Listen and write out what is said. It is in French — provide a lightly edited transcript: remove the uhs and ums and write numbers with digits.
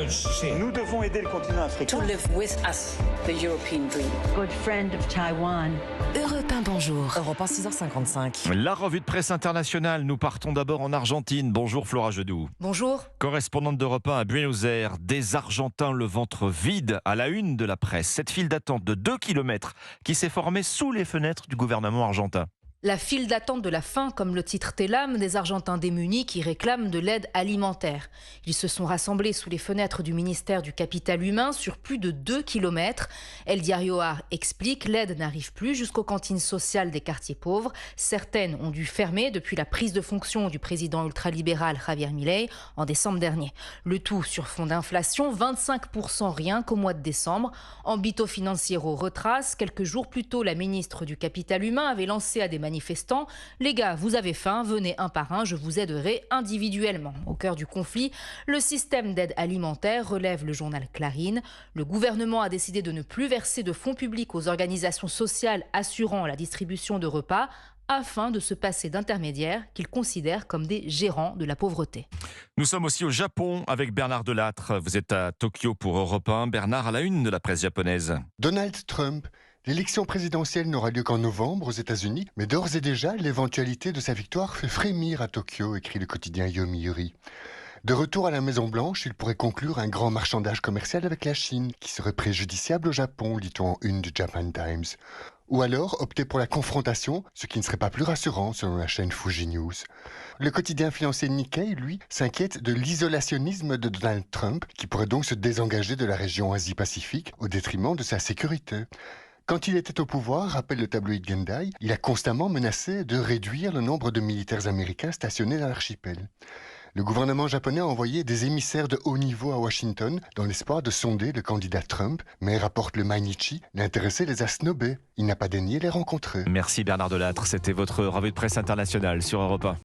Nous devons aider le continent africain. To live with us, the European dream. Good friend of Taiwan. Europe 1, bonjour. Europe 1, 6h55. La revue de presse internationale. Nous partons d'abord en Argentine. Bonjour Flora Jedoux. Bonjour. Correspondante d'Europe 1 à Buenos Aires. Des Argentins le ventre vide à la une de la presse. Cette file d'attente de 2 km qui s'est formée sous les fenêtres du gouvernement argentin. La file d'attente de la faim, comme le titre Telam, des Argentins démunis qui réclament de l'aide alimentaire. Ils se sont rassemblés sous les fenêtres du ministère du Capital Humain sur plus de 2 km. El Diario AR explique, l'aide n'arrive plus jusqu'aux cantines sociales des quartiers pauvres. Certaines ont dû fermer depuis la prise de fonction du président ultralibéral Javier Milei en décembre dernier. Le tout sur fond d'inflation, 25% rien qu'au mois de décembre. Ambito Financiero retrace, quelques jours plus tôt, la ministre du Capital Humain avait lancé à des manifestants, les gars, vous avez faim, venez un par un, je vous aiderai individuellement. Au cœur du conflit, le système d'aide alimentaire, relève le journal Clarín. Le gouvernement a décidé de ne plus verser de fonds publics aux organisations sociales assurant la distribution de repas afin de se passer d'intermédiaires qu'il considère comme des gérants de la pauvreté. Nous sommes aussi au Japon avec Bernard Delattre. Vous êtes à Tokyo pour Europe 1. Bernard, à la une de la presse japonaise. Donald Trump. L'élection présidentielle n'aura lieu qu'en novembre aux États-Unis, mais d'ores et déjà, l'éventualité de sa victoire fait frémir à Tokyo, écrit le quotidien Yomiuri. De retour à la Maison-Blanche, il pourrait conclure un grand marchandage commercial avec la Chine, qui serait préjudiciable au Japon, lit-on en une du Japan Times. Ou alors opter pour la confrontation, ce qui ne serait pas plus rassurant selon la chaîne Fuji News. Le quotidien financier Nikkei, lui, s'inquiète de l'isolationnisme de Donald Trump, qui pourrait donc se désengager de la région Asie-Pacifique au détriment de sa sécurité. Quand il était au pouvoir, rappelle le tabloïd Gendai, il a constamment menacé de réduire le nombre de militaires américains stationnés dans l'archipel. Le gouvernement japonais a envoyé des émissaires de haut niveau à Washington dans l'espoir de sonder le candidat Trump, mais rapporte le Mainichi, l'intéressé les a snobés. Il n'a pas daigné les rencontrer. Merci Bernard Delattre, c'était votre revue de presse internationale sur Europe 1.